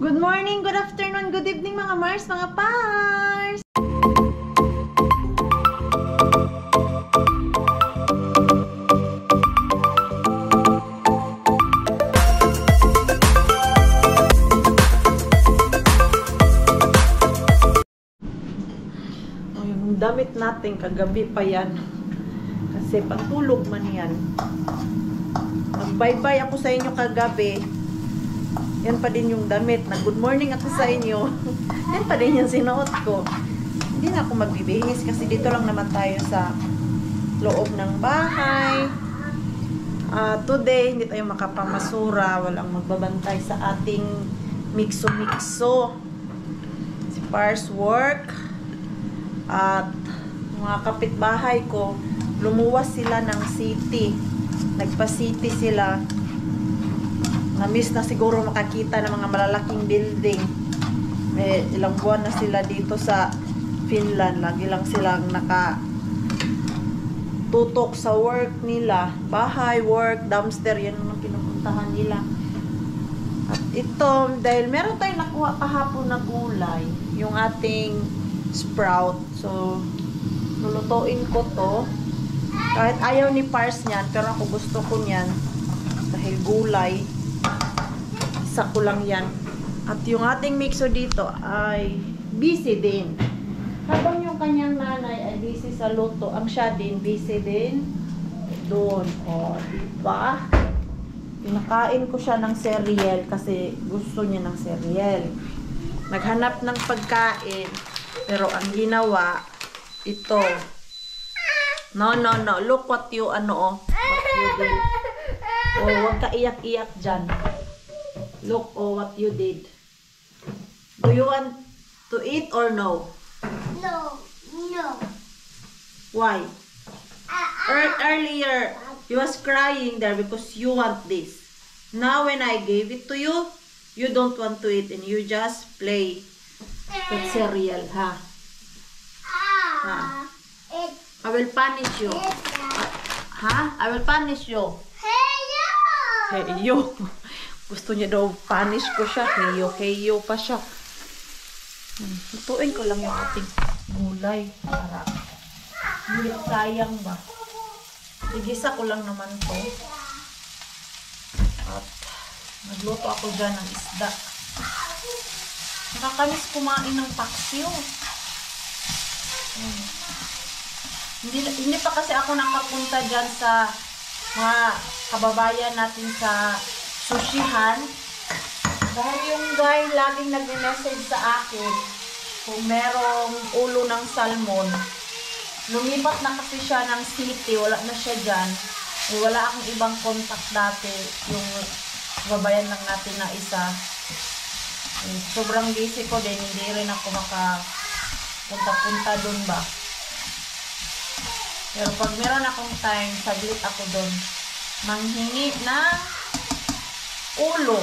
Good morning, good afternoon, good evening mga Mars, mga Pars! Oh, yung damit natin, kagabi pa yan. Kasi pantulog man yan. Nag-bye-bye ako sa inyo kagabi. Yan pa din yung damit. Nag-good morning ako sa inyo. Yan pa din yung sinuot ko. Hindi na ako magbibihis kasi dito lang naman tayo sa loob ng bahay. Today, hindi tayo makapamasura. Walang magbabantay sa ating mikso-mikso. Si Pars work. At mga kapitbahay ko, lumuwas sila ng city. Nagpa-city sila. Na-miss na siguro makakita ng mga malalaking building. Ilang buwan na sila dito sa Finland. Lagi lang silang nakatutok sa work nila. Bahay, work, dumpster, yan ang pinupuntahan nila. At ito, dahil meron tayong nakuha kahapon na gulay, yung ating sprout. So, lulutuin ko to. Kahit ayaw ni Pars niyan, pero ako gusto ko niyan. Dahil gulay. Isa ko lang yan. At yung ating mixo dito ay busy din. Habang yung kanyang nanay ay busy sa luto, ang siya din busy din doon. O, diba? Pinakain ko siya ng cereal kasi gusto niya ng cereal. Naghanap ng pagkain, pero ang ginawa, ito. No. Look what you, what you did. O, huwag ka iyak-iyak dyan. Look, what you did. Do you want to eat or no? No. Why? Earlier, you was crying there because you want this. Now, when I gave it to you, you don't want to eat and you just play with cereal, ha? I will punish you. I will punish you. Hey, you. Gusto niya daw punish ko siya. Heyo pa siya. Lutuin ko lang yung ating gulay. Para hindi sayang ba. Igisa ko lang naman to. At nagluto ako dyan ng isda. Nakakamis kumain ng paksiw. Hindi pa kasi ako nakapunta dyan sa mga kababayan natin sa sushihan. Dahil yung guy laging nag-message sa akin kung merong ulo ng salmon. Lumipat na kasi siya ng city. Wala na siya dyan. Wala akong ibang contact dati. Yung kababayan lang natin na isa. Sobrang busy ko din. Hindi rin ako makapunta-punta dun ba. Pero pag meron akong time, saglit ako dun. Manghingi ng ulo.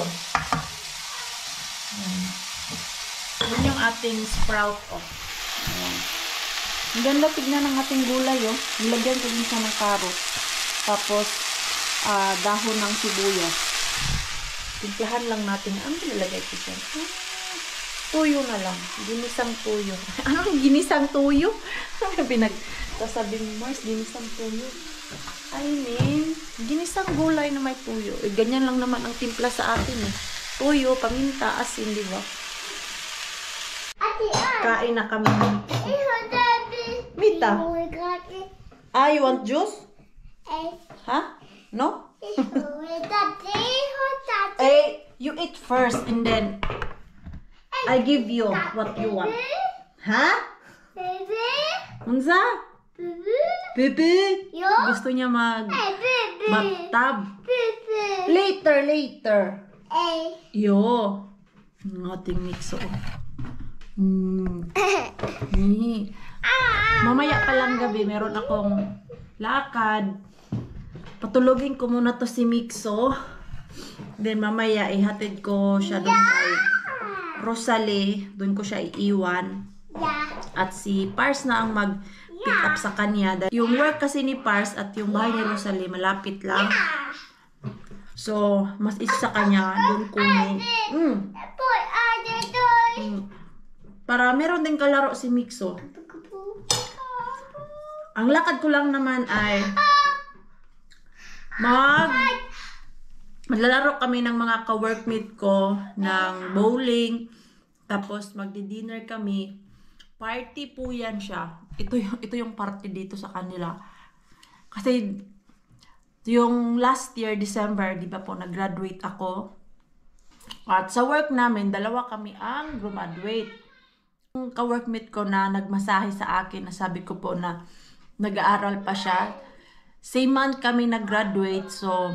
Yun yung ating sprout. Ang ganda tignan ng ating gulay. Nilagyan ko din siya ng carrot. Tapos, dahon ng sibuyas. Timplahan lang natin. Ano nilalagay ko siya? Tuyo na lang. Ginisang tuyo. Anong ginisang tuyo? Pinagsasabi mo, Mars, ginisang tuyo. I mean, ginisang gulay na may tuyo. Ganyan lang naman ang timpla sa atin eh. Tuyo, paminta, asin, di ba? Kain na kami. Mita. You want juice? Ha? No? You eat first and then I give you what you want. Ha? Unsa? Bebe? Gusto niya mag-bathtub. Later. Yo. Ang ating mixo. Mamaya pa lang gabi, meron akong lakad. Patulogin ko muna to si Mixo. Then mamaya ihatid ko siya doon kay Rosalie. Doon ko siya iiwan. At si Pars na ang mag-pick up sa kanya. Yung work kasi ni Pars at yung bahay ni Rosalie malapit lang. So, mas isa sa kanya doon kunin. Para meron din kalaro si Mixo. Ang lakad ko lang naman ay maglalaro kami ng mga ka-workmate ko ng bowling. Tapos magdi-dinner kami. Party po yan siya. Ito yung party dito sa kanila. Kasi yung last year, December, di ba po, nag-graduate ako. At sa work namin, dalawa kami ang graduate. Yung ka-workmate ko na nagmasahe sa akin, na sabi ko po na nag-aaral pa siya. Same month kami nag-graduate. So,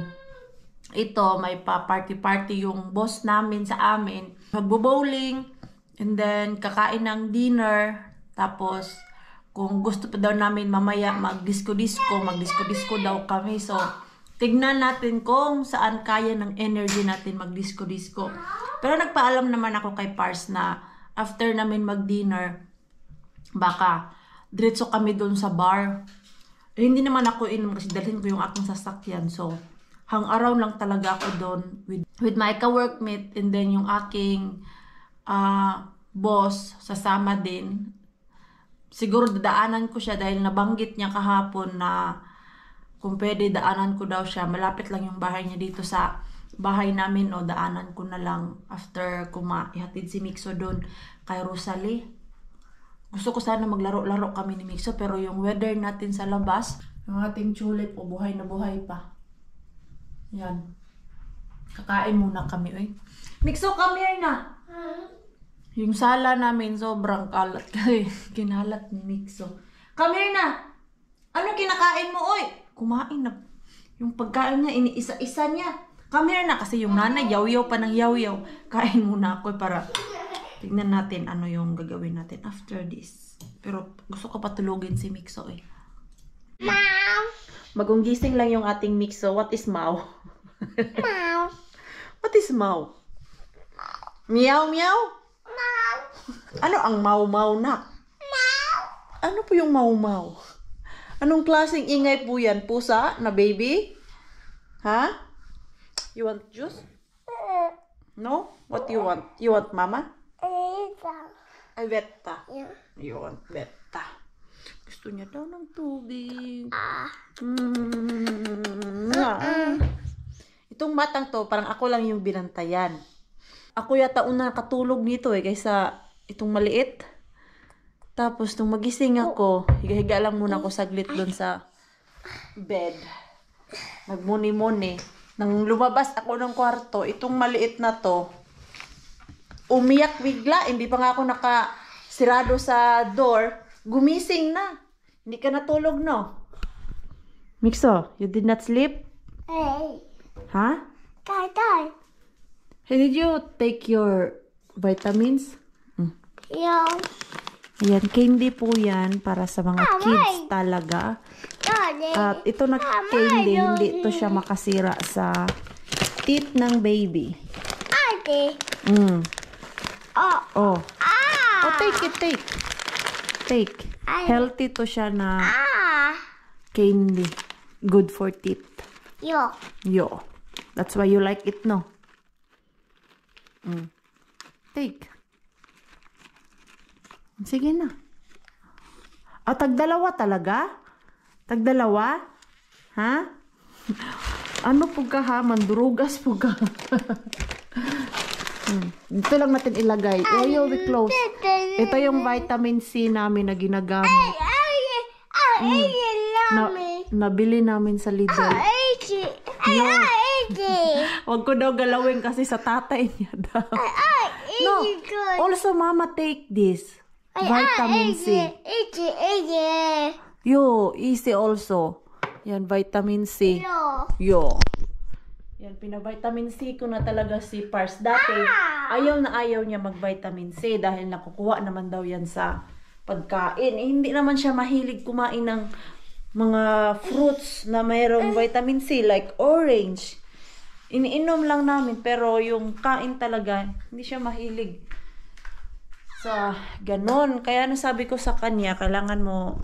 ito, may pa-party-party yung boss namin sa amin. Magbo-bowling, and then kakain ng dinner. Tapos, kung gusto pa daw namin mamaya mag-disco-disco daw kami. So, tignan natin kung saan kaya ng energy natin mag-disco-disco. Pero nagpaalam naman ako kay Pars na after namin mag-dinner, baka diretso kami doon sa bar. Hindi naman ako inom kasi dalhin ko yung aking sasakyan. So, hang around lang talaga ako doon with my ka-workmate, and then yung aking boss sasama din. Siguro dadaanan ko siya dahil nabanggit niya kahapon na kung pwede daanan ko daw siya. Malapit lang yung bahay niya dito sa bahay namin, o daanan ko na lang after ihatid si Mixo doon kay Rosalie. Gusto ko sana maglaro-laro kami ni Mixo, pero yung weather natin sa labas, yung ating tulip, buhay na buhay pa. Yan. Kakain muna kami, oy. Mixo, come here na. Yung sala namin sobrang kalat kasi kinalat ni Mixo. Come here na. Ano kinakain mo, oy? Kumain na. Yung pagkain niya, iniisa-isa niya. Come here na, kasi yung nanay, yaw-yaw pa ng yaw-yaw. Kain muna ako para tignan natin ano yung gagawin natin after this. Pero gusto ko patulogin si Mixo eh. Mau. Bagong gising lang yung ating Mixo. What is Mau? Mau. What is Mau? Meow, meow? Mau. Ano ang mau-mau na? Mau. Ano po yung mau-mau? Anong klaseng ingay po yan? Pusa na baby? Ha? You want juice? No? What you want? You want mama? Ay, beta. Yeah. You want beta. Gusto niya daw ng tubig. Itong batang to, parang ako lang yung binantayan. Ako yata una nakatulog nito kaysa itong maliit. Tapos nung magising ako, higa-higa lang muna ako saglit doon sa bed. Nagmuni-muni. Nang lumabas ako ng kwarto, itong maliit na to, umiyak bigla. Hindi pa nga ako nakasirado sa door. Gumising na. Hindi ka natulog, no? Mixo, you did not sleep? Hey. Ha? Tai. Hey, did you take your vitamins? Yo. Ayan, candy po yan para sa mga kids talaga. Daddy. At ito na candy, hindi ito siya makasira sa teeth ng baby. Daddy. Oh. Oh, take it, take. Take. Ay. Healthy to siya na Ah. candy. Good for teeth. Yo. Yo. That's why you like it, no? Take. Sige na. Tagdalawa talaga? Tagdalawa? Ha? Ano po ka ha? Mandurugas po ka. Dito lang natin ilagay. Will be close. Ito yung vitamin C namin na ginagamit. Nabili namin sa Lidl. Huwag ko daw galawin kasi sa tatay niya daw. No. Also, mama, take this. Vitamin C. Yo, easy also. Yan, vitamin C. Yo. Yan, pinavitamin C ko na talaga si Pars. Dati, ayaw na ayaw niya mag-vitamin C dahil nakukuha naman daw yan sa pagkain. Hindi naman siya mahilig kumain ng mga fruits na mayroong vitamin C like orange. Iniinom lang namin pero yung kain talaga, hindi siya mahilig sa ganon. Kaya nasabi ko sa kanya, kailangan mo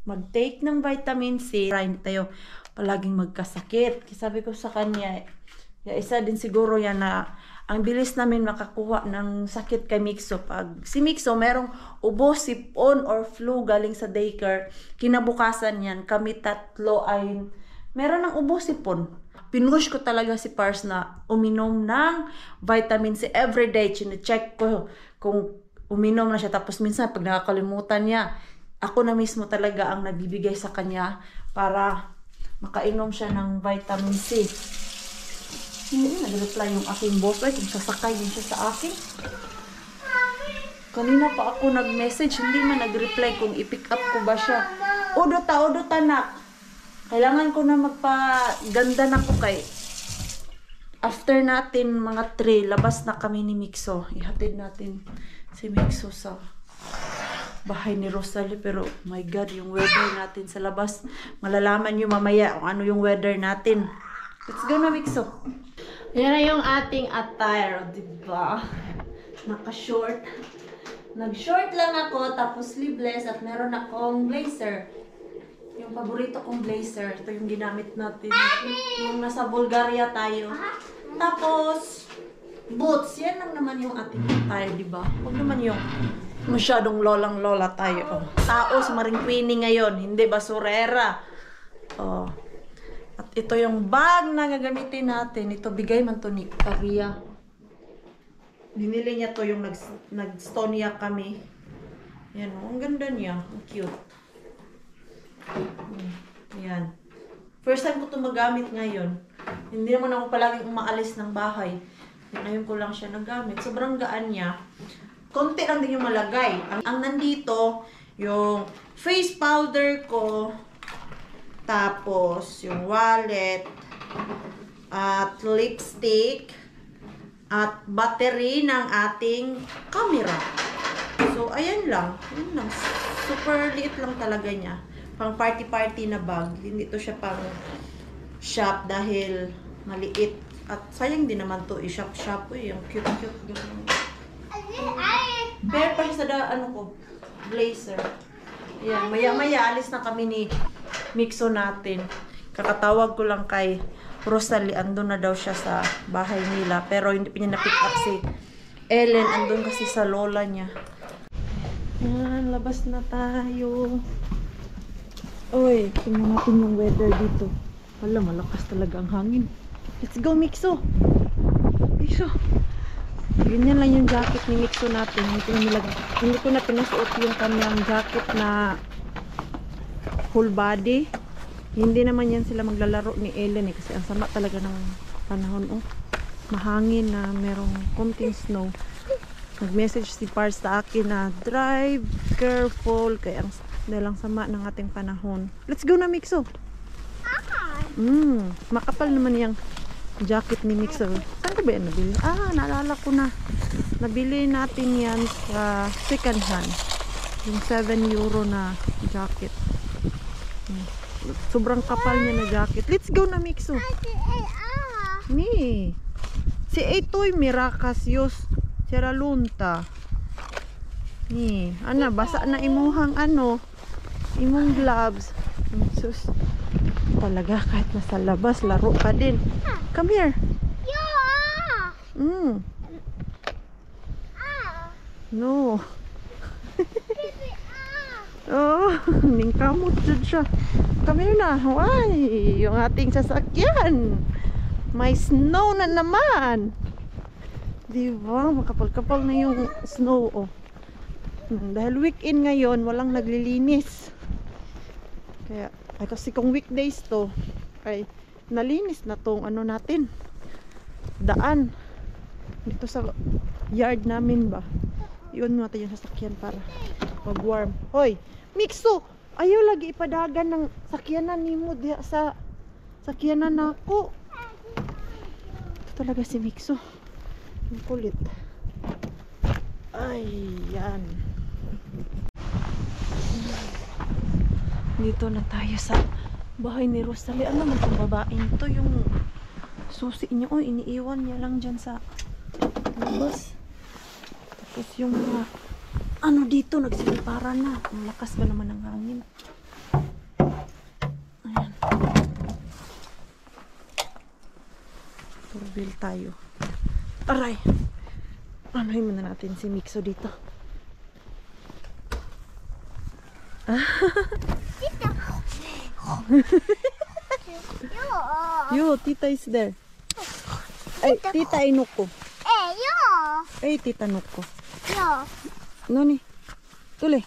mag-take ng vitamin C para hindi tayo palaging magkasakit. Sabi ko sa kanya, isa din siguro yan na ang bilis namin makakuha ng sakit kay Mixo. Pag si Mixo merong ubo, sipon, or flu galing sa daycare, kinabukasan yan, kami tatlo ay meron ng ubo, sipon. Pinush ko talaga si Pars na uminom ng vitamin C everyday. Chine-check ko kung uminom na siya. Tapos minsan pag nakakalimutan niya, ako na mismo talaga ang nagbibigay sa kanya para makainom siya ng vitamin C. Nag-reply yung aking boss. Ay, kung sasakay din siya sa akin. Kanina pa ako nag-message. Hindi man nag-reply kung i-pick up ko ba siya. Udot anak. Kailangan ko na magpaganda na ko kay. After natin mga 3, labas na kami ni Mixo. Ihatid natin si Mixo sa bahay ni Rosalie. Pero my God, yung weather natin sa labas. Malalaman nyo mamaya kung ano yung weather natin. Let's go na, Mixo. Yan na yung ating attire, diba? Naka-short. Nag-short lang ako, tapos sleeveless, at meron akong blazer. Yung paborito kong blazer. Ito yung ginamit natin. Yung nasa Bulgaria tayo. Tapos, boots. Yan lang naman yung ating attire, diba? Huwag naman yung masyadong lolang-lola tayo. Oh. Tao sa Maringkwini ngayon, hindi basurera. Oh. At ito yung bag na gagamitin natin. Ito, bigay man to ni Karia. Binili niya to yung nag-Stonia kami. Yan, ang ganda niya. Ang cute. Yan. First time ko ito magamit ngayon. Hindi naman ako palaging umaalis ng bahay. Ngayon ko lang siya nagamit. Sobrang gaan niya. Konti lang din yung malagay. Ang nandito, yung face powder ko, tapos yung wallet, at lipstick, at battery ng ating camera. So, ayan lang. Ayan lang. Super liit lang talaga niya. Pang party-party na bag. Hindi to siya pang shop dahil maliit. At sayang din naman to i-shop-shop. Uy, yung cute-cute. Bear pa siya sa blazer. Ayan, maya-maya alis na kami ni Mixo natin. Kakatawag ko lang kay Rosalie. Andun na daw siya sa bahay nila. Pero hindi pa niya na-pick up si Ellen. Andun kasi sa lola niya. Yan, labas na tayo. Uy, tingnan natin yung weather dito. Wala, malakas talaga ang hangin. Let's go, Mixo! Mixo! Ganyan lang yung jacket ni Mixo natin. Hindi ko na pinasuot yung kanyang jacket na full body. Hindi naman yan sila maglalaro ni Ellen kasi ang sama talaga ng panahon. Oh, mahangin na merong konting snow. Nag-message si Pars sa akin na drive careful kaya dahil ang sama ng ating panahon. Let's go na, Mixo. Makapal naman yung jacket ni Mixo. Saan ka ba yan nabili? Naalala ko na. Nabili natin yan sa second hand. Yung 7 euro na jacket. Sobrang kapal niya na jacket. Let's go na, Mixo. Ni. Si Etoy Miracasios Seralunta. Ni. Basa na imuhang imong gloves. Sus. Talaga kahit nasa labas, laro ka din. Come here. No. Oh, ningkamot dyan siya. Come here na. Why? Yung ating sasakyan. May snow na naman. Diba? Makapal-kapal na yung snow. Oh. Dahil weekend ngayon, walang naglilinis. Kaya, kasi kung weekdays to, ay nalinis na tong natin. Daan. Dito sa yard namin ba. Iwan natin yung sasakyan para mag-warm. Hoy, Mixo! Ayaw lagi ipadagan ng sakyanan ni mo diya sa sakyanan ako. Ito talaga si Mixo. Ang kulit. Ay, yan. Dito na tayo sa bahay ni Rosalie. Ano man itong babaeng to? Yung susi niya. Oh, iniiwan niya lang dyan sa labas. Tapos yung mga dito, nagsipara na. Ang lakas ba naman ng hangin. Ayan. Turbil tayo. Aray. Anuhin muna natin si Mikso dito. Yo, tita is there. Ay, tita Inuko. Yo. Ay, tita Nuko. Yo. Nani? Tuli.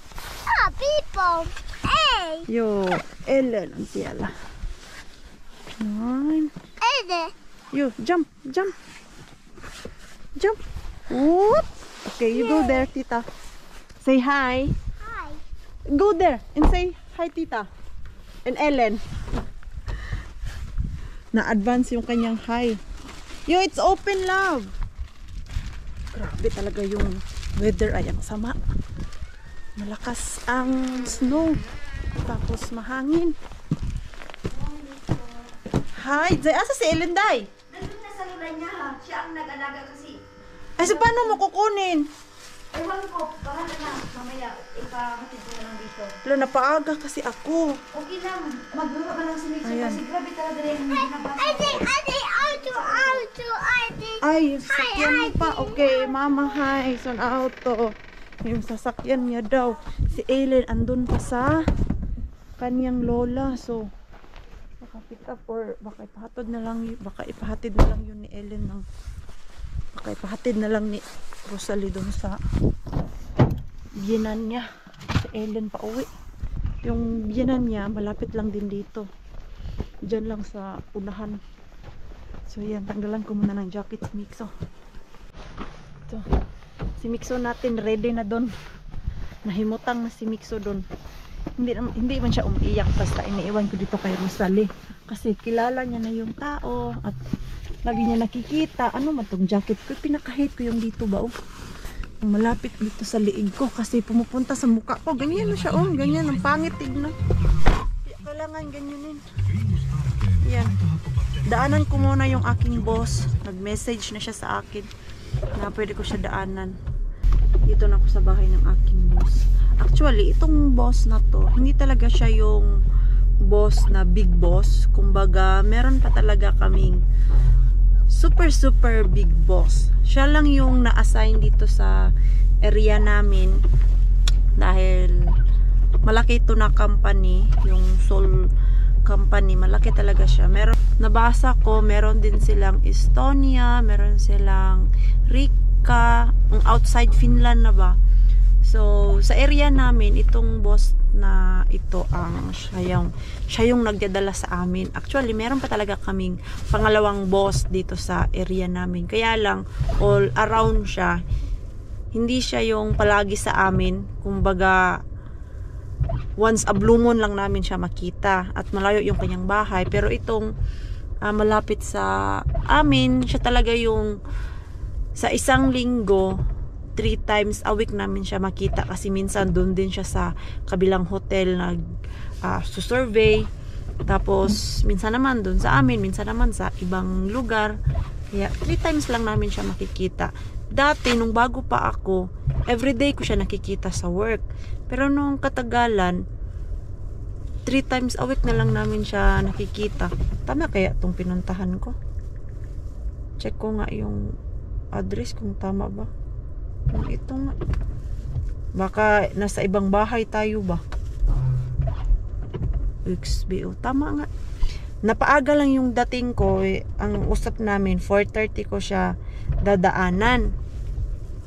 People. Hey. Yo, Ellen ang tiyala. Nine. You, jump, jump. Jump. Whoop. Okay, you go there, tita. Say hi. Hi. Go there and say hi, tita. And Ellen. Na-advance yung kanyang hi. Yo, it's open, love. Grabe talaga yung weather ay ang sama. Malakas ang snow. Tapos mahangin. Hi, asa si Ellen, day? Nandun na sa lula niya ha. Siya ang nag-alaga kasi. Ay, so paano mo kukunin? Ewan ko, bahala na. Mamaya, ipahatid ko na lang dito. Wala, napaaga kasi ako. Okay lang. Magluro ka lang si Mitsu Ayan. kasi grabe talaga rin yung binabasa. Ay, yung sasakyan mo pa. Okay, mama, hi. Son auto. Yung sasakyan niya daw. Si Ellen andun pa sa kanyang lola. So, baka pick up or baka ipahatid na lang, baka ipahatid na lang yun ni Ellen ng baka ipahatid na lang ni Rosalie doon sa biyenan niya. Si Ellen pa uwi. Yung biyenan niya malapit lang din dito. Diyan lang sa unahan. So yan, tanggalan ko muna ng jacket si Mikso. Ito. Si Mikso natin ready na doon. Nahimutang na si Mikso doon. Hindi man siya umiiyak basta iniiwan ko dito kay Rosalie. Kasi kilala niya na yung tao at lagi niya nakikita. Ano man tong jacket ko? Pinaka-hate ko yung dito ba? Oh. Malapit dito sa liig ko kasi pumupunta sa mukha ko. Ganyan na siya. Oh, ganyan. Ang pangit tignan. Kailangan ganyanin. Yan. Daanan ko muna yung aking boss. Nag-message na siya sa akin na pwede ko siya daanan. Dito na ako sa bahay ng aking boss. Actually, itong boss na to, hindi talaga siya yung boss na big boss. Kumbaga, meron pa talaga kaming super big boss. Siya lang yung na-assign dito sa area namin dahil malaki ito na company, yung Seoul company, malaki talaga siya. Meron, nabasa ko, meron din silang Estonia, meron silang Riga, ang outside Finland na ba. So, sa area namin, itong boss na ito ang siya yung nagdadala sa amin. Actually, meron pa talaga kaming pangalawang boss dito sa area namin. Kaya lang, all around siya. Hindi siya yung palagi sa amin. Kumbaga, once a blue moon lang namin siya makita. At malayo yung kanyang bahay. Pero itong malapit sa amin, siya talaga yung sa isang linggo, 3 times a week namin siya makita kasi minsan doon din siya sa kabilang hotel survey, tapos minsan naman doon sa amin, minsan naman sa ibang lugar. Kaya 3 times lang namin siya makikita. Dati nung bago pa ako, everyday ko siya nakikita sa work, pero nung katagalan 3 times a week na lang namin siya nakikita. Tama kaya itong pinuntahan ko? Check ko nga yung address kung tama ba. Ito nga. Baka nasa ibang bahay tayo ba? XBO. Tama nga. Napaaga lang yung dating ko. Ang usap namin, 4:30 ko siya dadaanan.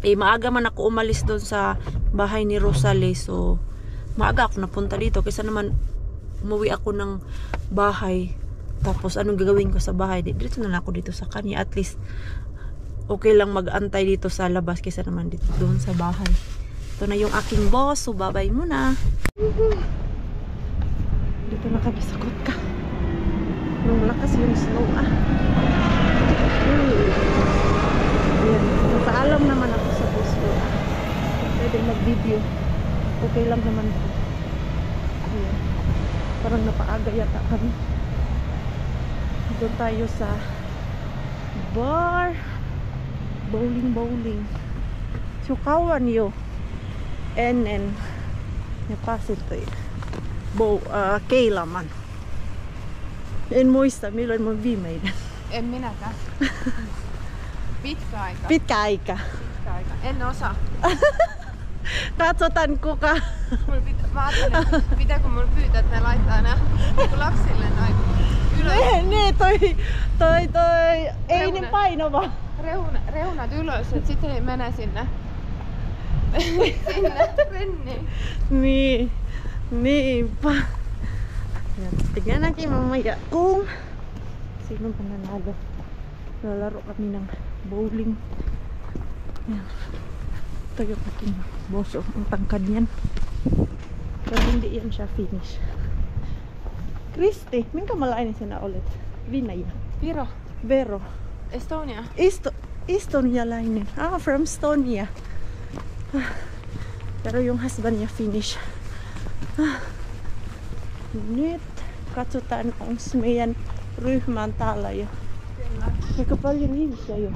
Maaga man ako umalis doon sa bahay ni Rosalie. So, maaga ako napunta dito. Kaysa naman, umuwi ako ng bahay. Tapos, anong gagawin ko sa bahay? Dito na lang ako dito sa kanya. At least, okay lang mag-antay dito sa labas kaysa naman dito doon sa bahay. Ito na yung aking boss. So, bye-bye muna. Dito na kami sa Kotka. Nung malakas yung snow. Ayan. Napaalam naman ako sa boss ko. Pwede mag-video. Okay lang naman po. Ayan. Parang napaaga yata kami. Doon tayo sa bar. Bowling. Sukawan yo. NN. Napasil to yun. Kayla man. En muista milloin mun viimeinen. En minäkään. Pitkä aika. Pitkä aika. Pitkä aika. En osaa. Katsotaanko ka? Mä ajattelin, että pitääkö mulla pyytää, että ne laittaa nää lapsille noin ylös. Ne, toi ei niin painava. Reunat ylös, että sitten ei mene sinne renniin. Niin, niinpä. Ja tingnan natin mamaya kung sino pananalo. Lalaro kami ng bowling. Yan. Ito yung ating boso. Ang tangkad yan. Pero hindi yan siya finish. Kristi, minkä malainen sinä olet? Venäjä. Vero. Estonia. Estonialainen. From Estonia. Pero yung husband niya finish. Nyt katsotaan, onko meidän ryhmä on täällä jo. Aika paljon ihmisiä jo.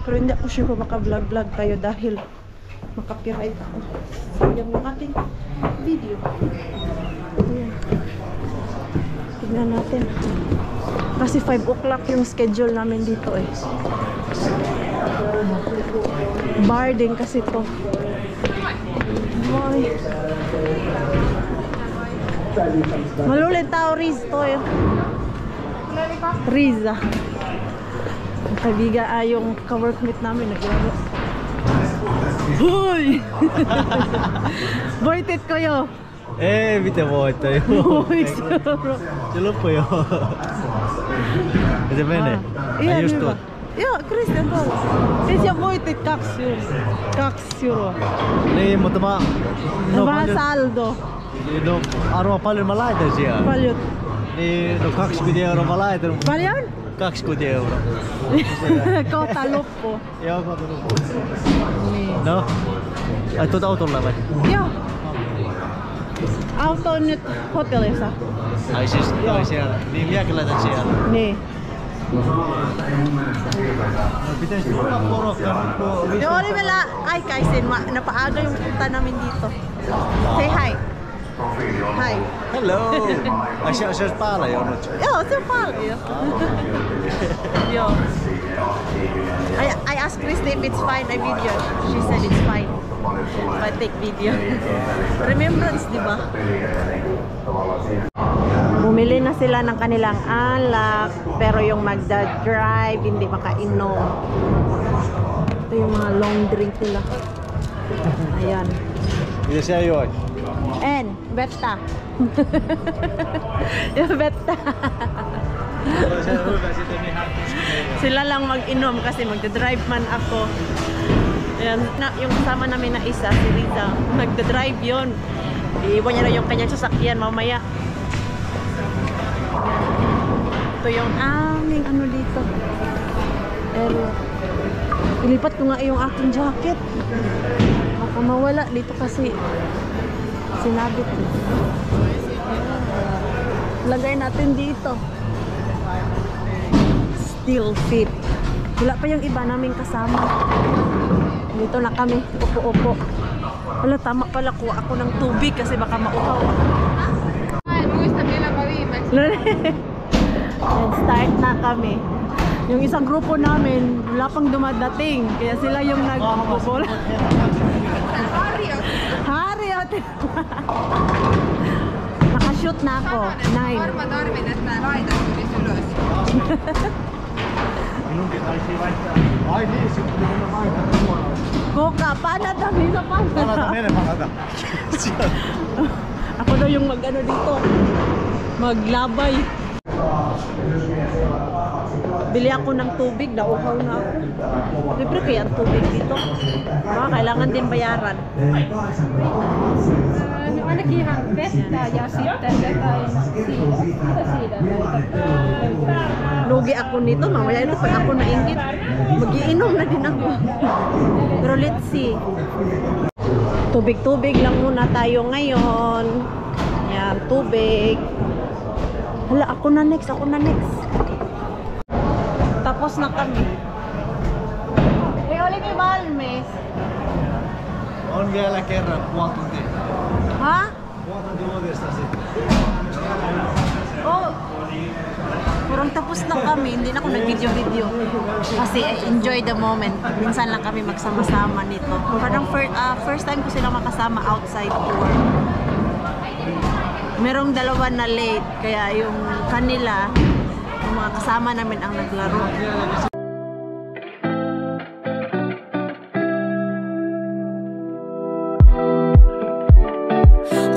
Pero hindi ako sure kung maka-vlog tayo dahil makapiright ako. Sayang yung ating video. Ayan. Tignan natin. Kasi 5 o'clock yung schedule namin dito eh. Bar din kasi to. Ay. Malulit tao Riz to eh. Riza. Ang kaibigan yung ka-workmate namin naglaro. Hoy! Voitit ko yo. Miten voittaa? Se loppui jo. Ja se menee. Ihan hyvä. Joo, Christian tuolla. Siis jo voitit 2 euroa. Niin, mutta mä... No vähän saldo. No, arvaa paljon mä laitan siellä. Paljon. Niin, no 20 € mä laitan. Paljon? 20 €. Kohta loppu. Joo, kohta loppu. Niin. No, ai tuota autolla vai? Joo. Auto on nyt hotellissa. Ai siis toi siellä. Niin, minäkin laitan siellä. Niin. No pitäis tulla porokka. Joo, oli vielä aikaisin. Napaaga yung punta namin dito. Say hi. Hi. Hello! Ai se olisi päällä jo nyt. Joo, se on paljon. Joo. I asked Christy if it's fine, I video. She said it's fine. If I take video. Remembrance, di ba? Bumili na sila ng kanilang alak, pero yung magda-drive, hindi makainom. Ito yung mga long drink nila. Ayan. Mitä sä joit? En, vettä. Yung vettä. Sila lang mag-inom kasi magda-drive man ako. Ayan, yung kasama namin na isa, si Riza, magda-drive yun. Iiwan niya na yung kanyang sasakyan mamaya. Ito yung aming ano dito. Pero, ilipat ko nga yung aking jacket. Baka mawala dito kasi sinabit. Lagay natin dito. Still fit. Wala pa yung iba naming kasama. Dito na kami, upo-upo. Wala, tama pala, kuha ako ng tubig kasi baka mauhaw ako. En muista milloinpa viimeksi. And start na kami. Yung isang grupo namin, wala pang dumadating. Kaya sila yung nag-bubol. Harriot! Nakashoot na ako. 9. Varmaan tarvin, että nää laitat tulisi ylös. Minunkin taisi vaihtaa. Ai niin, sitten pitää vaihtaa tuolla. Koka, panata, minsa panata. Panata, mene panata. Ako daw yung mag-ano dito. Maglabay. Bili ako ng tubig, nauhaw na ako. Libre kaya ang tubig dito. Kailangan din bayaran. No ainakin ihan vettä ja sitten jotain siidä. Lugi ako nito, mamaya ito pag ako nainggit, magiinom na din ako. Pero let's see. Tubig-tubig lang muna tayo ngayon. Yan, tubig. Hala, ako na next. Tapos na kami. Oli mi valmis. On vielä kerran puoli tuntia. Ha? Puoli tuntia uudestaan sitten. Oh. Kurang tapos na kami, hindi na ako nag-video-video. Kasi enjoy the moment. Minsan lang kami magsama-sama nito. Parang first time ko sila makasama outside tour. Merong dalawa na late, kaya yung kanila, yung mga kasama namin ang naglaro.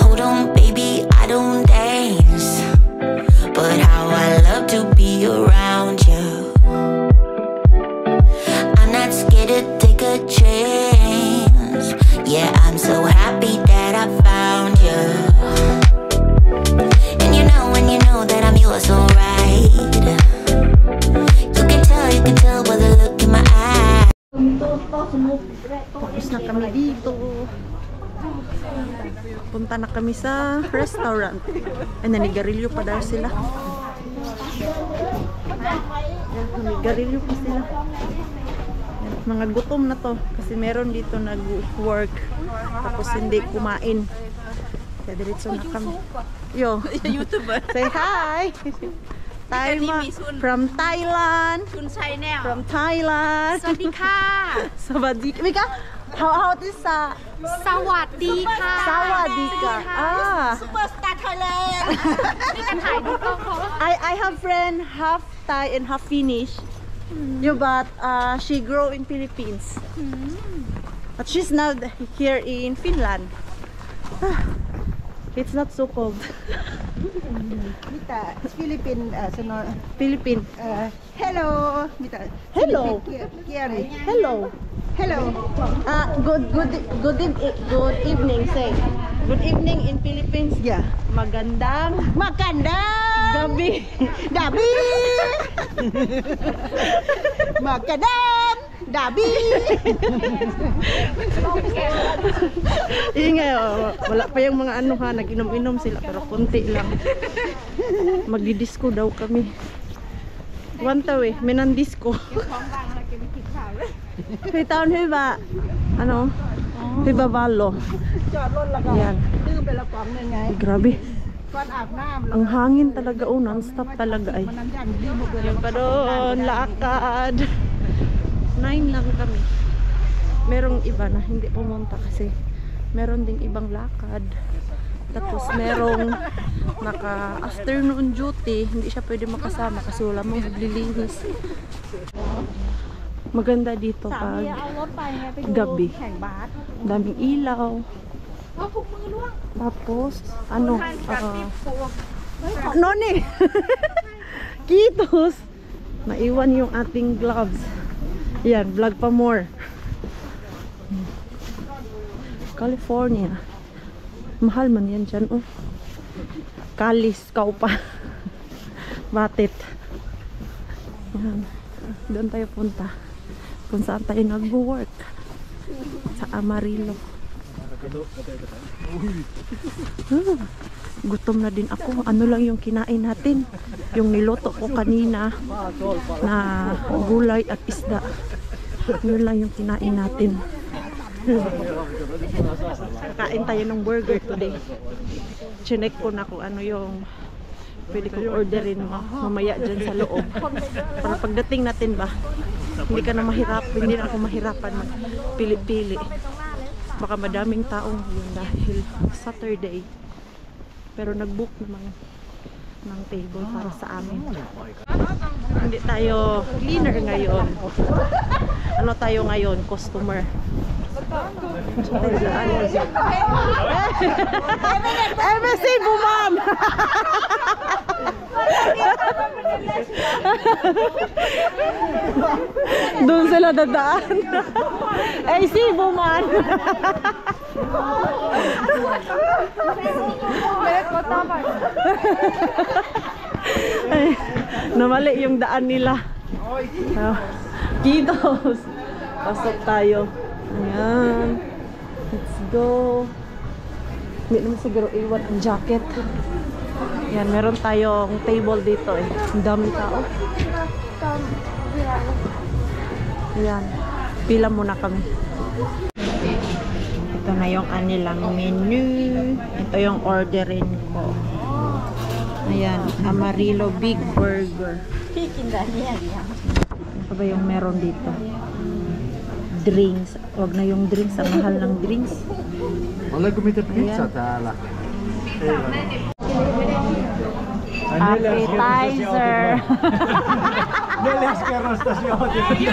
Hold on, baby, I don't dance, but how I love to be around you. I'm not scared to take a chance. Yeah, I'm so happy that I found you. And you know that I'm yours, alright. You can tell by the look in my eyes. Tapos na kami dito. Punta na kami sa restaurant. Ay, nanigarilyo pa daw sila. Yan, nanigarilyo pa sila. Yan, mga gutom na to. Kasi meron dito nag-work. Tapos hindi kumain. Kaya diretso na kami. Yo, YouTuber. Say hi! From Thailand. From Thailand. สวัสดีค่ะ Sawadee. Mika, how this สวัสดีค่ะ Sawadika. Superstar Thailand นี่กันถ่ายรูปกล้องเขา I have friend half Thai and half Finnish. Yeah, but she grew in Philippines. But she's now here in Finland. It's not so cold. Mita, Philippine, Philippine. hello, Mita. Hello. Kiari. Hello. Hello. Good evening. Say. Good evening in Philippines. Yeah. Magandang Magandang gabi. Dabi. Magandang Dabi. Ingay, wala pa yung mga ano ha, nag-inom-inom sila pero konti lang. Magdi-disco daw kami. Wantaw eh, minandisco. Hitaon hiba. Ano? Hiba balo. Yan. Grabe. Ang hangin talaga non-stop talaga ay. Yan pa doon, lakad. 9 lang kami. Merong iba na hindi pumunta kasi meron ding ibang lakad. Tapos merong naka-afternoon duty, hindi siya pwede makasama kasi wala mong maglilinis. Maganda dito pag gabi. Daming ilaw. Tapos, ano? Noni! Kitos! Naiwan yung ating gloves. Yan, vlog pa more. California. Mahal man yan dyan, oh. Kalis, kaupa. Batit. Yan. Doon tayo punta. Kung saan tayo nag-work. Sa Amarillo. Gutom na din ako. Ano lang yung kinain natin? Yung niloto ko kanina na gulay at isda. Ano lang yung kinain natin. Kakain tayo ng burger today. Chinek ko na kung ano yung pwede kong orderin mamaya dyan sa loob. Para pagdating natin ba, hindi ka na mahirap, hindi na ako mahirapan magpili-pili. Baka madaming taong yun dahil Saturday. Pero nag-book naman ng table para sa amin. Hindi tayo cleaner ngayon. Ano tayo ngayon? Customer. MSC Buman! Doon sila dadaan. AC Buman! Ay, namali yung daan nila. Kitos! Pasok tayo. Ayan. Let's go. Hindi naman siguro iwan ang jacket. Ayan, meron tayong table dito eh. Ang dami tao. Ayan. Pila muna kami. Ito na yung anilang menu. Ito yung orderin ko. Ayan, Amarillo Big Burger. Ano ba yung meron dito? Drinks. Wag na yung drinks. Ang mahal ng drinks. Oliko mitä pizza täällä? Appetizer. 4 kerrosta sijoitin.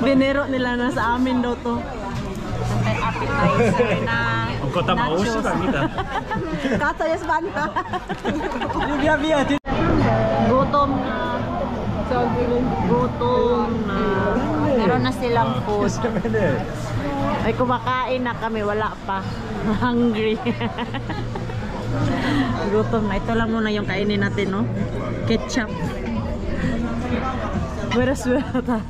Binero nila na sa amin daw to. May appetizer na Onko tämä uusi vai mitä? Katsayas banda. Hyviä vietit. Gutom na. Gutom na. Meron na silang food. Se menee. Ay, kumakain na kami. Wala pa. Hungry. Gutom na. Ito lang muna yung kainin natin, no? Ketchup. Where's Weta?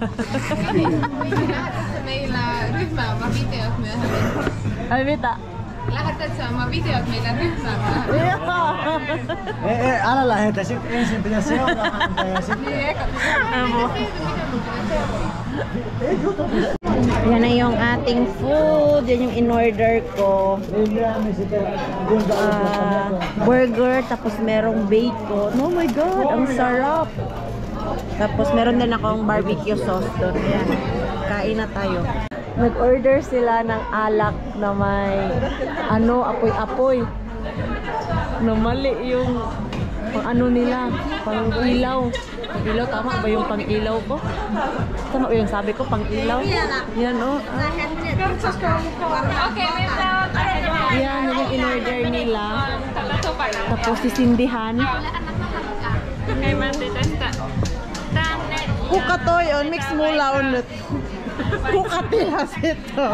Meillä ryhmäämään videot myöhemmin. Ay, mitä? Lähetät saamaan videot meidän ryhmäämään. Ei, älä lähetä. Sitten ensin pitää seurata häntä ja sitten... Yan na yung ating food. Yan yung in-order ko. Burger, tapos merong bacon. Oh my God, ang sarap. Tapos meron din akong barbecue sauce doon. Ayan. Kain na tayo. Nag-order sila ng alak na may apoy-apoy. Na mali yung pang ano nila, pang ilaw. Pang ilaw, tama ba yung pang ilaw ko? Tama ba yung sabi ko, pang ilaw? Yan o. Yan yung in-order nila. Tapos sisindihan. Kukatoy on, mix mula on. Kukatilas ito.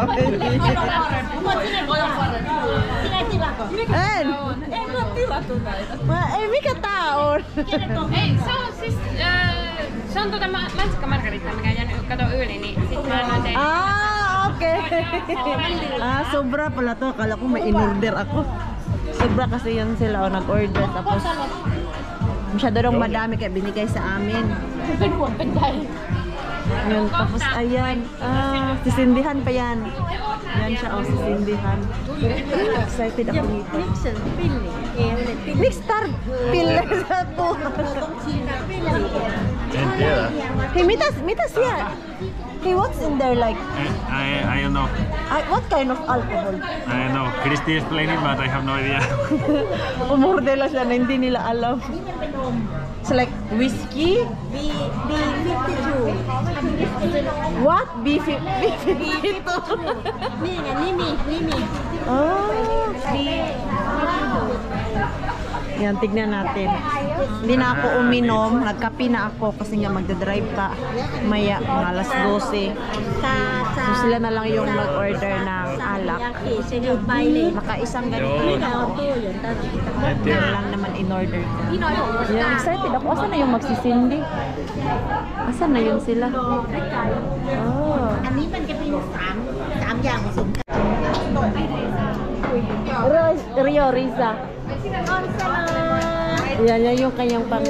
En! Ei mikä tää on? Ei, se on siis se on mansikka margarita, mikä on jäänyt kato yli, niin sit mä annoin teille. Okay. Sobra pala to. Akala ko may in-order ako. Sobra kasi yan sila nag-order. Tapos masyado nung madami kaya binigay sa amin. Yun, tapos ayan. Sisindihan pa yan. Yan siya, sisindihan. Excited ako dito. Mixtar pille sa to. Hey, mitas yan. Hey, what's in there like? I don't know. What kind of alcohol? I don't know. Christy explained it, but I have no idea. Umurde lang siya na hindi nila alam. It's like whiskey? B52. What? B52? Nimi. Oh. Yan, tignan natin. Hindi na ako uminom. Nagkape na ako kasi nga magdadrive pa. Maya, mga alas 12. So sila na lang yung nag-order ng alak. Nakaisang ganito. Yan lang naman in-order ko. Yan, excited ako. Asan na yung magsisindi? Asan na yun sila? Oh. Rio, Riza. Yan yung kanyang pang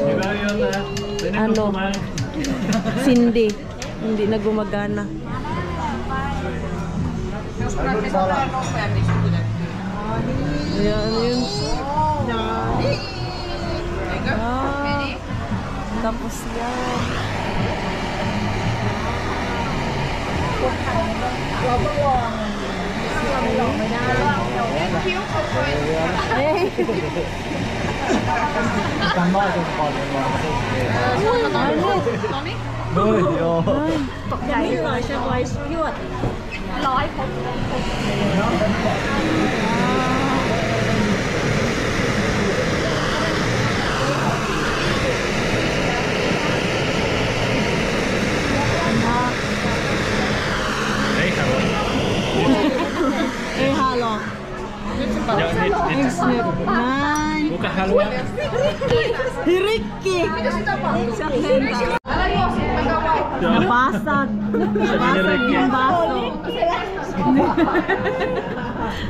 sindi. Hindi na gumagana. Yan yun. Tapos yan. Thank you for Kan maitun paljon vaan. Noi joo. Ei halua. Näin. Kuka haluaa? Rikki. Nabasag. Nabasag yung baso.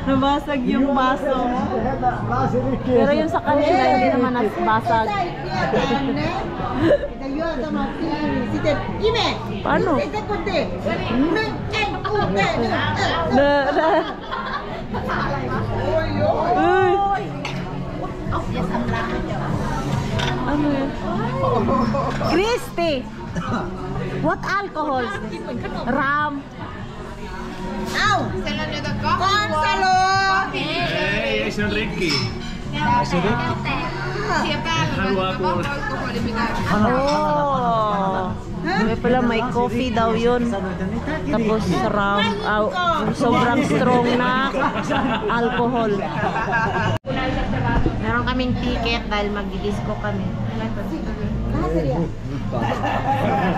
Nabasag yung baso. Pero yung sa kanila hindi naman nabasag. Paano? Ano yun? Christy! What alcohol? Ram. Ow! Konsalo! Ei se on rikki. Siihen päällä Haluaa on kuulla. vahva alkoholi, mitä Oh! May pala may coffee daw yun. Tapos ram. Sobrang strong na alcohol. Meron kaming ticket dahil magdi-disco kami.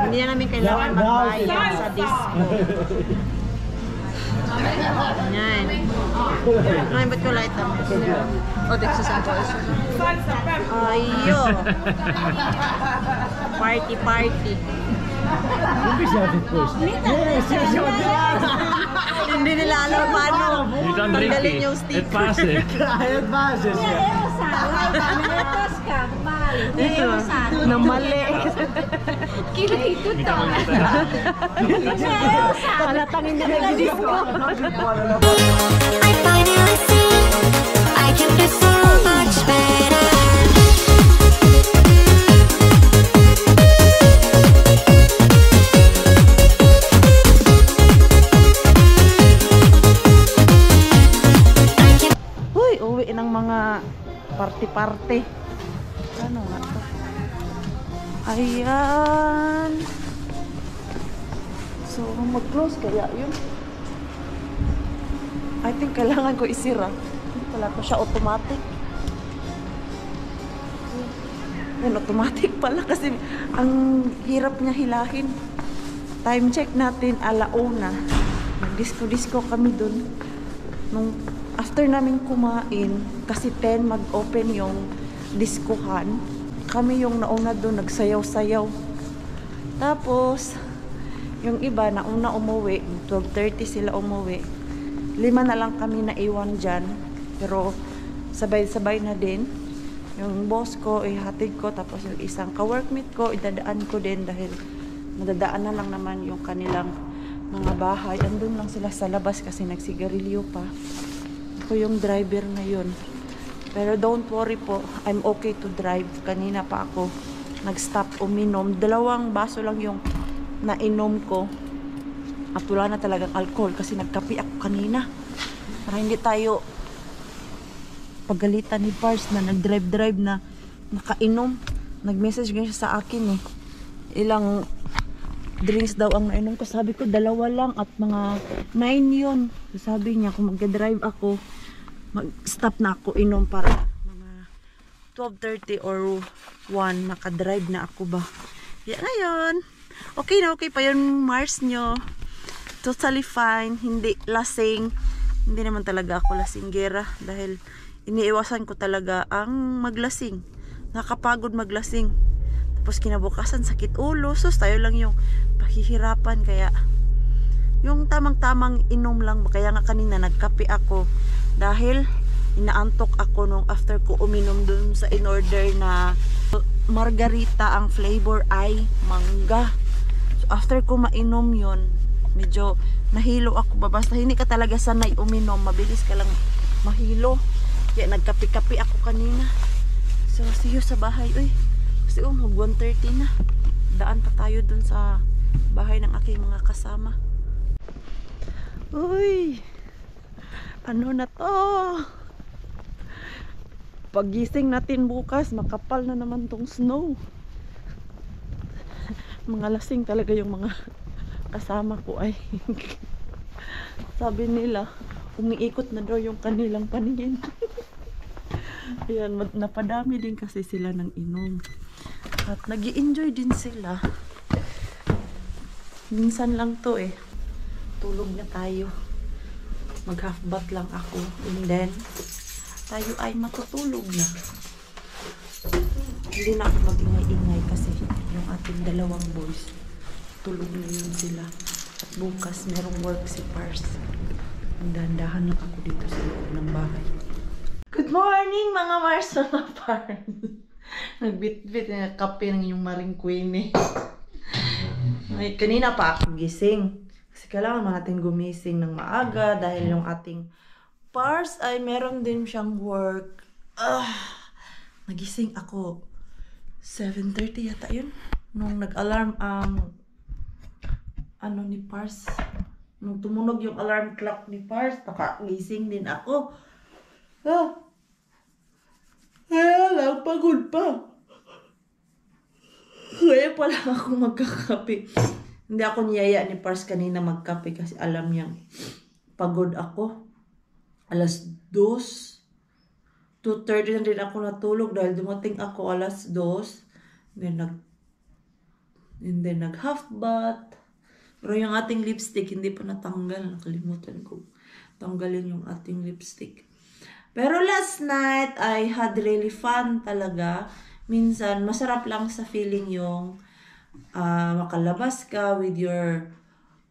Hindi na namin kailangan magbayad sa disco. Yan. Ano ba't ko light up? Ayo. Party. Hindi nila alam paano tanggalin yung sticker. Et pääse sieltä. Na mali. Mitä mä Palatangin na nag-disco. I finally see I can do so much better. Uy, uwi ng mga party-party. Ano nga to? Ayan. So, mag-close kaya yun. I think kailangan ko isira. Wala pa siya automatic. Yan, automatic pala kasi ang hirap niya hilahin. Time check natin, 1:00. Nag-disco-disco kami dun. Nung after namin kumain, kasi 10 mag-open yung diskuhan. Kami yung nauna doon, nagsayaw-sayaw. Tapos, yung iba, nauna umuwi. 12:30 sila umuwi. 5 na lang kami naiwan dyan. Pero, sabay-sabay na din. Yung boss ko, ihatid ko. Tapos, yung isang ka-workmate ko, idadaan ko din dahil madadaan na lang naman yung kanilang mga bahay. Andun lang sila sa labas kasi nagsigarilyo pa. Ako yung driver na yun. Pero don't worry po, I'm okay to drive. Kanina pa ako nag-stop uminom. 2 baso lang yung nainom ko. At wala na talagang alcohol kasi nagkape ako kanina. Para hindi tayo pagalitan ni Pars na nag-drive na nakainom. Nag-message nga siya sa akin eh. Ilang drinks daw ang nainom ko. Sabi ko 2 lang at mga 9 yun. Sabi niya kung mag-drive ako, mag-stop na ako inom para mga 12:30 or 1 naka-drive na ako ba. Kaya ngayon, okay na okay pa yung Mars nyo. Totally fine. Hindi lasing. Hindi naman talaga ako lasinggera dahil iniiwasan ko talaga ang maglasing. Nakakapagod maglasing. Tapos kinabukasan sakit ulo. So tayo lang yung pahihirapan. Kaya yung tamang-tamang inom lang. Kaya nga kanina nagkape ako dahil inaantok ako nung after ko uminom dun sa in-order na margarita. Ang flavor ay mangga. So after ko mainom yun, medyo nahilo ako ba. Basta hindi ka talaga sanay uminom, mabilis ka lang mahilo. Kaya nagkape-kape ako kanina. So see you sa bahay. Uy, kasi mag 1:30 na. Daan pa tayo dun sa bahay ng aking mga kasama. Uy, ano na to? Pagising natin bukas, makapal na naman tong snow. Mga lasing talaga yung mga kasama ko ay. Sabi nila, umiikot na daw yung kanilang paningin. Ayan, napadami din kasi sila ng inom. At nag-i-enjoy din sila. Minsan lang to eh. Tulog na tayo. Mag half bath lang ako. And then, tayo ay matutulog na. Hindi na ako mag-ingay-ingay kasi yung ating 2 boys. Tulog na yun sila. At bukas merong work si Pars. Ang dahan-dahan lang ako dito sa loob ng bahay. Good morning mga Mars mga Pars. Nagbit-bit na kape ng yung Maring Queen eh. Ay, kanina pa ako gising. Kasi kailangan natin gumising ng maaga dahil yung ating Pars ay meron din siyang work. nagising ako 7:30 yata yun. Nung nag-alarm ano ni Pars. Nung tumunog yung alarm clock ni Pars, nakagising din ako. Kaya lang, pagod pa. Kaya pala ako magkakape. Hindi ako niyaya ni Pars kanina magkape kasi alam niyang pagod ako. Alas 2:30 na din ako natulog dahil dumating ako alas 2. Then nag half bath. Pero yung ating lipstick hindi pa natanggal. Nakalimutan ko tanggalin yung ating lipstick. Pero last night I had really fun talaga. Minsan masarap lang sa feeling yung makalabas ka with your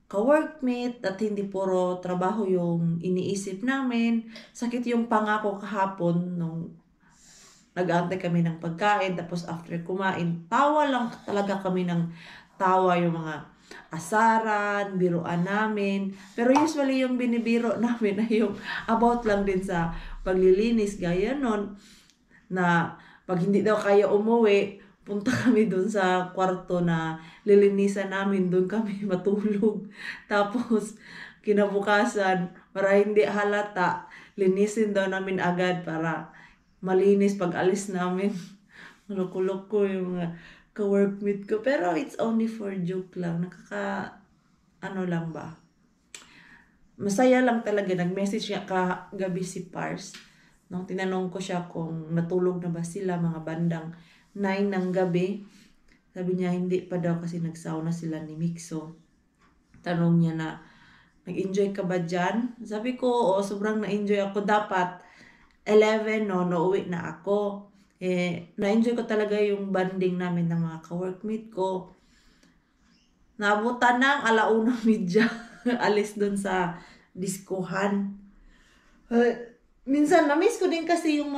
ka-workmate at hindi puro trabaho yung iniisip namin. Sakit yung pangako kahapon nung nag-aantay kami ng pagkain. Tapos after kumain, tawa lang talaga kami ng tawa yung mga asaran, biruan namin. Pero usually yung binibiro namin ay yung about lang din sa paglilinis. Gaya nun na pag hindi daw kaya umuwi, punta kami doon sa kwarto na lilinisan namin, doon kami matulog. Tapos, kinabukasan, para hindi halata, linisin daw namin agad para malinis pag alis namin. Loko-loko yung mga ka-workmate ko. Pero it's only for joke lang. Ano lang ba? Masaya lang talaga. Nag-message niya kagabi si Pars. Nung tinanong ko siya kung natulog na ba sila mga bandang 9 ng gabi. Sabi niya, hindi pa daw kasi nagsauna sila ni Mixo. Tanong niya na, nag-enjoy ka ba dyan? Sabi ko, oo, sobrang na-enjoy ako. Dapat, 11, nauwi na ako. Na-enjoy ko talaga yung banding namin ng mga ka-workmate ko. Naabutan ng 1:30. Alis dun sa diskuhan. Minsan, na-miss ko din kasi yung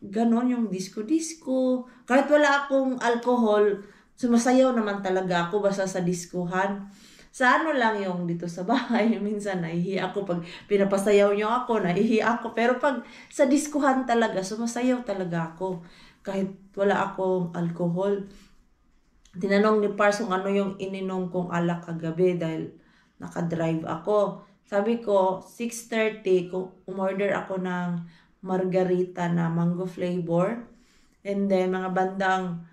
ganon yung disco-disco. Kahit wala akong alcohol, sumasayaw naman talaga ako basta sa diskuhan. Sa ano lang yung dito sa bahay, minsan nahihiya ako pag pinapasayaw nyo ako, nahihiya ako. Pero pag sa diskuhan talaga, sumasayaw talaga ako. Kahit wala akong alcohol. Tinanong ni Pars kung ano yung ininom kong alak kagabi dahil nakadrive ako. Sabi ko, 6:30, umorder ako ng margarita na mango flavor. And then, mga bandang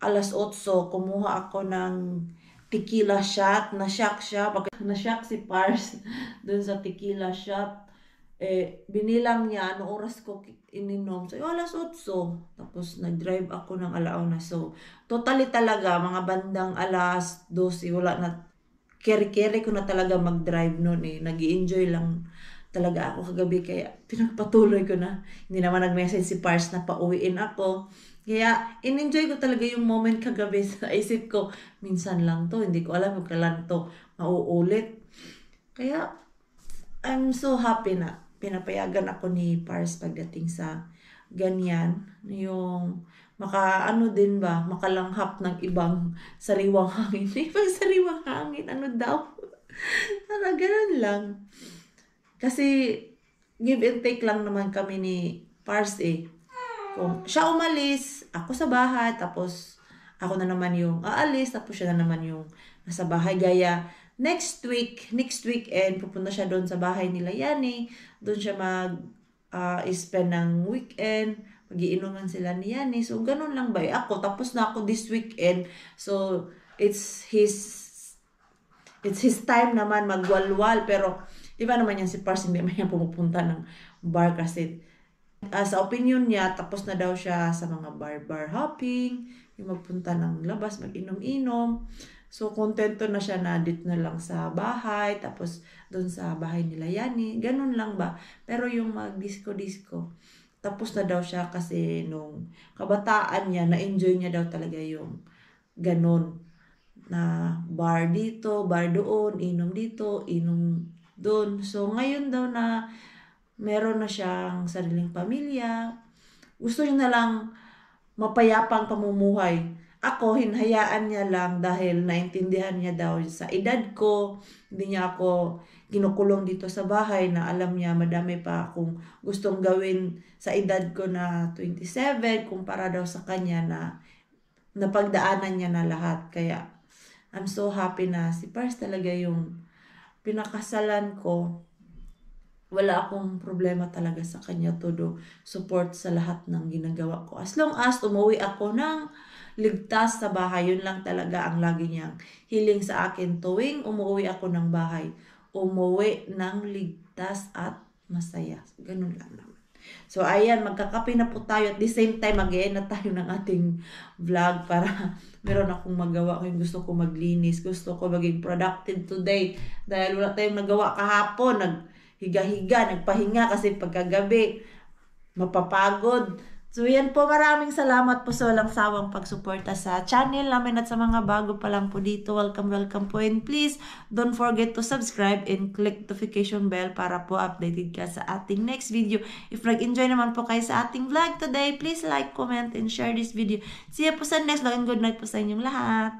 8:00, kumuha ako ng tequila shot. Na-shock siya. Na-shock si Pars dun sa tequila shot. Binilang niya, ano oras ko ininom. So, 8:00. Tapos, nag-drive ako ng 1:00. So, totally talaga, mga bandang 12:00, wala na. Keri-keri ko na talaga mag-drive nun Nag-i-enjoy lang talaga ako kagabi, kaya pinagpatuloy ko na. Hindi naman nag-message si Pars na pauwiin ako. Kaya in-enjoy ko talaga yung moment kagabi sa isip ko. Minsan lang to, hindi ko alam kung kailan to mauulit. Kaya I'm so happy na pinapayagan ako ni Pars pagdating sa ganyan. Yung makalanghap ng ibang sariwang hangin. Ibang sariwang hangin, ano daw? Ganun lang. Kasi, give and take lang naman kami ni Pars Kung siya umalis, ako sa bahay, tapos ako na naman yung aalis, tapos siya na naman yung nasa bahay. Gaya, next weekend, pupunta siya doon sa bahay nila Yani. Doon siya mag-spend ng weekend. Mag-iinuman sila ni Yani. So, ganun lang ba? Ako, tapos na ako this weekend. So, it's his time naman magwalwal. Pero, iba naman yan si Pars, hindi naman yan pumupunta ng bar kasi sa opinion niya, tapos na daw siya sa mga bar hopping, yung magpunta ng labas, mag-inom-inom. So, kontento na siya na dito na lang sa bahay, tapos doon sa bahay nila Yani. Ganun lang ba? Pero yung mag-disco-disco, tapos na daw siya kasi nung kabataan niya, na-enjoy niya daw talaga yung ganun. Na bar dito, bar doon, inom dito, inom doon. So, ngayon daw na meron na siyang sariling pamilya, gusto niya na lang mapayapang pamumuhay. ako, hinhayaan niya lang dahil naintindihan niya daw sa edad ko. Hindi niya ako kinukulong dito sa bahay na alam niya madami pa akong gustong gawin sa edad ko na 27 kumpara daw sa kanya na napagdaanan niya na lahat. Kaya I'm so happy na si Pars talaga yung pinakasalan ko. Wala akong problema talaga sa kanya, todo support sa lahat ng ginagawa ko. As long as umuwi ako ng ligtas sa bahay, yun lang talaga ang lagi niyang hiling sa akin. Tuwing umuwi ako ng bahay, umuwi ng ligtas at masaya. Ganun lang naman. So, ayan, magkakape na po tayo. At the same time, mag-e-end na tayo ng ating vlog para meron akong magawa. Kung gusto ko maglinis, gusto ko maging productive today. Dahil wala tayong nagawa kahapon. Naghiga-higa, nagpahinga kasi pagkagabi, mapapagod. So, yan po. Maraming salamat po sa walang sawang pagsuporta sa channel namin at sa mga bago pa lang po dito. Welcome po. And please, don't forget to subscribe and click notification bell para po updated ka sa ating next video. If nag-enjoy naman po kayo sa ating vlog today, please like, comment, and share this video. See you po sa next vlog and good night po sa inyong lahat.